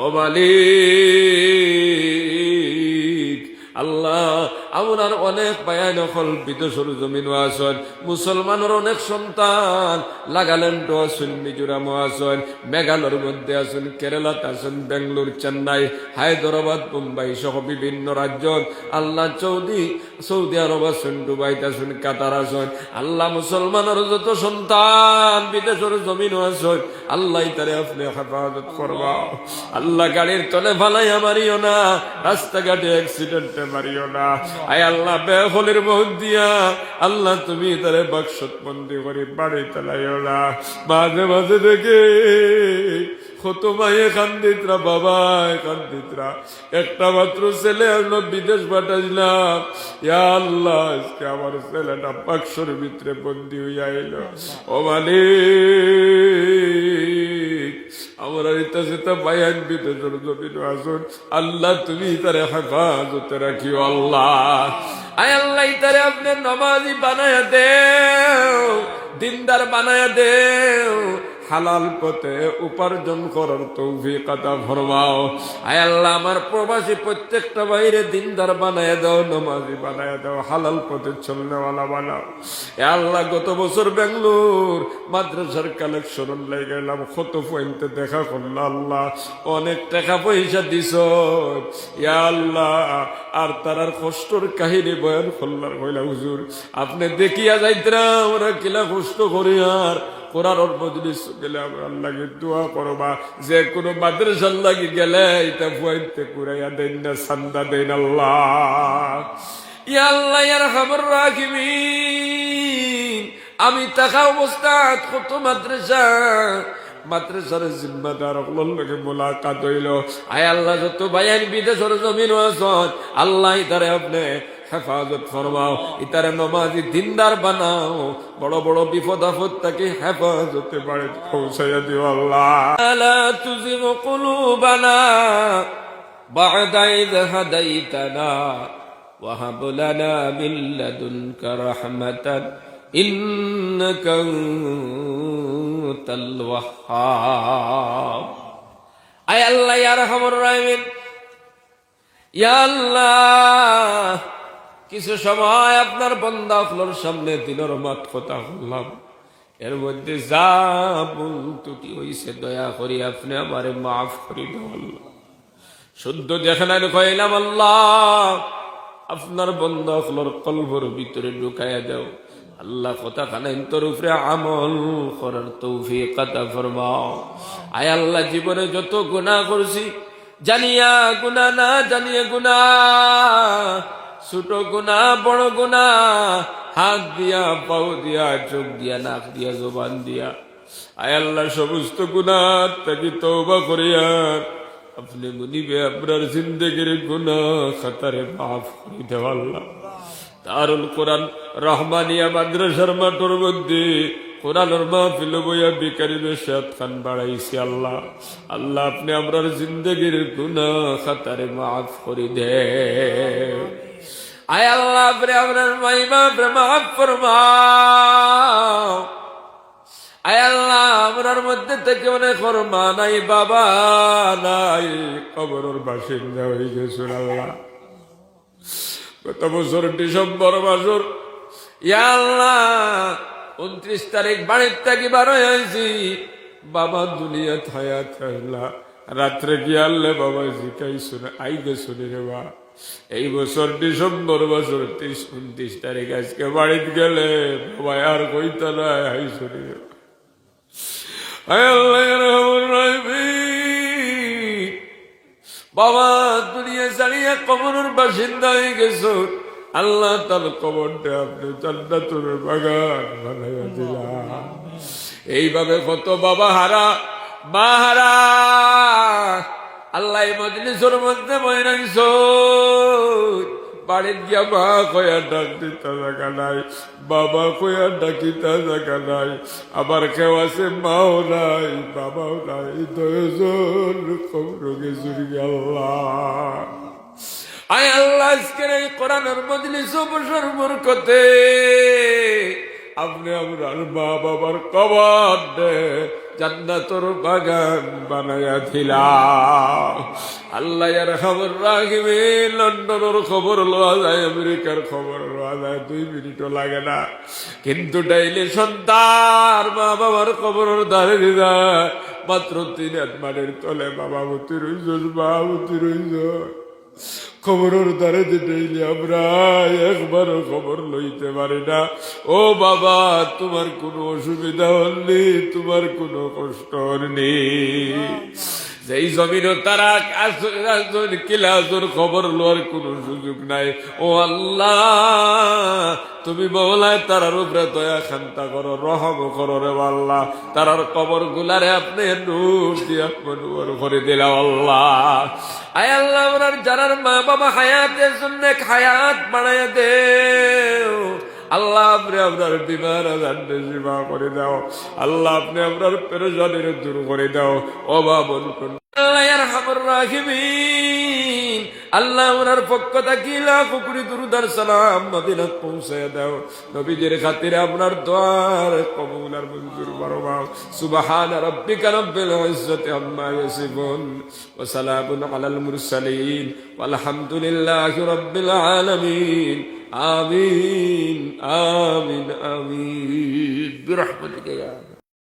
ও মালিক আল্লাহ আমার অনেক পায়ান হল বিদেশের জমিন আসন মুসলমানের অনেক সন্তান নাগাল্যান্ডও আসুন মিজোরামও আসুন মেঘালয়ের মধ্যে আসুন কেরালাতে আসুন বেঙ্গালুরু চেন্নাই হায়দ্রাবাদ মুম্বাই সহ বিভিন্ন রাজ্য আল্লাহ সৌদি আরব আসুন দুবাইতে আসুন কাতার আসুন আল্লাহ মুসলমানের যত সন্তান বিদেশের জমিনও আসুন আল্লাহ তারে আপনি হেফাজত করবা আল্লাহ গাড়ির তলে ফালাইয়া মারিও না রাস্তাঘাটে অ্যাক্সিডেন্টে মারিও না আয় আল্লাহ বেহলের মহৎ দিয়া আল্লাহ তুমি তারে বাক্সত বন্দি করে বাড়ি চালাইও না মাঝে মাঝে দেখে কত মায়ে কান্দিতরা বাবায় কান্দিতরা একটা মাত্র ছেলে আমরা বিদেশ পাঠাইলাম ইয়া আল্লাহ আজকে আমার ছেলেটা বাক্সর ভিতরে বন্দি হইয়া এলো ও মালিক আমরা ইতা বায়ান বিদেশের জমিন আসুন আল্লাহ তুমি তারে হেফাজতে রাখিও আল্লাহ আয় আল্লাহ তারে আপনি নামাজি বানায়া দেও দিনদার বানায়া দেও হালাল পথে উপার্জন করার তৌফিক আতা ফরমাও আয় আল্লাহ আমার প্রবাসী প্রত্যেকটা বাইরে দিনদার বানায় দাও নামাজি বানায় দাও হালাল পথে চলনেওয়ালা বানাও এ আল্লাহ গত বছর বেঙ্গলোর মাদ্রাসার কালেকশন লাই গেলাম কত পয়েন্টে দেখা করল আল্লাহ অনেক টাকা পয়সা দিস ইয়া আল্লাহ আর তারার কষ্টর কাহিনী বয়ান করলার কইলা হুজুর আপনি দেখিয়া যাইতরা আমরা কিলা কষ্ট করি আর কোরআনের মজলিস গেলে আমরা আল্লাহকে দোয়া করবা যে কোনো মাদ্রাসার লাগি গেলে এটা পয়েন্টে কুরাইয়া দেন না চান্দা দেন আল্লাহ ইয়া আল্লাহ ইয়া আরহামার রাহিমিন আমি থাকা অবস্থায় কত মাদ্রাসার জিম্মাদার লগে মোলাকাত হইল আয় আল্লাহ যত বায়ান বিদেশের জমিন আছেন আল্লাহ তারে আপনি হেফাজত ফরমাও ইতারে নমাজি দিনদার বানাও বড় বড় বিপদ আপদ তাকে হেফাজতে বাড়ি পৌঁছাইয়া দিও আল্লাহ লা তুযিগ কুলুবানা বা'দা ইয হাদাইতানা ওয়া হাব লানা মিন লাদুনকা রাহমাতান ইন্নাকা আনতাল ওয়াহ্হাব আয় আল্লাহ ইয়া আরহামুর রাহিমিন ইয়া আল্লাহ কিছু সময় আপনার বান্দা আপনার সামনে দিনের মাত কথা বললাম এর মধ্যে যা ভুল ত্রুটি হইছে দয়া করি আপনি আমারে মাফ করে দেন আল্লাহ শুদ্ধ দেখেন কইলাম আল্লাহ আপনার বান্দা আপনার কলবের ভিতরে ঢুকায়া দাও আল্লাহ কথা কানাইন তোর উপরে আমল করার তৌফিক আতা ফরমাও আয় আল্লাহ জীবনে যত গুনাহ করছি জানিয়া গুনাহ না জানিয়ে গুনাহ ছোট গুনাহ বড় গুনাহ হাত দিয়া পাও দিয়া চোখ দিয়া নাক দিয়া জবান দিয়া আয় আল্লাহ সমস্ত গুনাহ থেকে তওবা করিয়া আপনি মুনিবে আপনার জিন্দেগির গুনাহ খাতারে মাফ করে দেও আল্লাহ দারুল কোরআন রহমানিয়া মাদ্রাসার মাঠের মধ্যে কোরআনের মাহফিল বইয়া বিকারি বেশাত খান বাড়াইছি আল্লাহ আল্লাহ আপনি আমরার জিন্দেগির গুনাহ খাতারে মাফ করে দেন আয় আল্লাহ আপনি আমরার মাইমা মাফ ফরমাও আয় আল্লাহ আমরার মধ্যে থেকে অনেক মা নাই বাবা নাই কবরের বাসিন্দা হয়ে গেছেন আল্লাহ গত বছর ডিসেম্বর মাসের ইয়া আল্লাহ 29 তারিখ বাড়ির থেকে বার হয়েছি বাবা দুনিয়া থায়া থাকলা রাত্রে গিয়ে আল্লাহ বাবা জিকাই শুনে আইগে শুনে রে বা এই বছর ডিসেম্বর বছর 29 তারিখ আজকে বাড়িতে গেলে বাবা আর কইতা না আই শুনে বাবা দুনিয়া ছাড়িয়ে কবরের বাসিন্দা হয়ে গেছ আল্লাহ তার কবরটা আপনি জান্নাতুল বাগান বানাইয়া দিলেন এইভাবে কত বাবা হারা মা হারা আল্লাহ মজলিসের মধ্যে বইরাইছ বাড়ির গিয়া মা কয়া ডাক দিতে জায়গা নাই বাবা কয়া ডাকিতে জায়গা নাই আবার কেউ আছে মাও নাই বাবাও নাই 10 জন কবরে জুড়ি আল্লাহ আয় আল্লাহ আজকের এই কোরআনের মজলিস অবসর বরকতে আপনি আমরার মা বাবার কবর জান্নাতের বাগান বানায়া দিলাম। আল্লাহ ইয়ারহামুর রাহিমিন, লন্ডনের খবর লওয়া যায়, আমেরিকার খবর লওয়া যায়, 2 মিনিটও লাগে না, কিন্তু ডাইলি সন্তান মা বাবার খবরের দ্বারে যায় মাত্র 3 হাত মাটির তলে। বাবা মতি রইছ, বাবতি রইছ, খবরের দ্বারে ডেইলি আমরা একবারও খবর লইতে পারি না। ও বাবা, তোমার কোনো অসুবিধা হননি, তোমার কোনো কষ্ট হননি। যেই জমিন তারা কিলাজোর খবর লওয়ার কোন সুযোগ নাই। ও আল্লাহ, তুমি মওলায় তারার উপরে দয়া খান্তা করো, রহম করো রে আল্লাহ। তারার কবর গুলারে আপনি নূর দিয়ে নূর করে দিলাম আল্লাহ। আয় আল্লাহ, ওনার যারার মা বাবা হায়াতের জন্য হায়াত বাড়াইয়া দেও আল্লাহ। আপনি আপনার বিমার আজানকে সেবা করে দাও আল্লাহ। আপনি আপনার পেরেশানির দূর করে দাও। অভাব আল্লাহ ইয়ারহামুর রাহিমিন, আল্লাহ ওনার পক্ষ থেকে লাখ কোটি দুরুদ সালাম মদিনাত পৌঁছায় দাও। নবীজির খাতিরে আপনার দোয়ার কবুল আর মঞ্জুর ফরমাও। সুবহান রাব্বিকা রাব্বিল ইজ্জাতি আম্মা ইয়াসিফুন ওয়া সালামুন আলাল মুরসালিন ওয়ালহামদুলিল্লাহি রাব্বিল আলামিন। আমিন আমিন আমিন বিরহমাতিকা।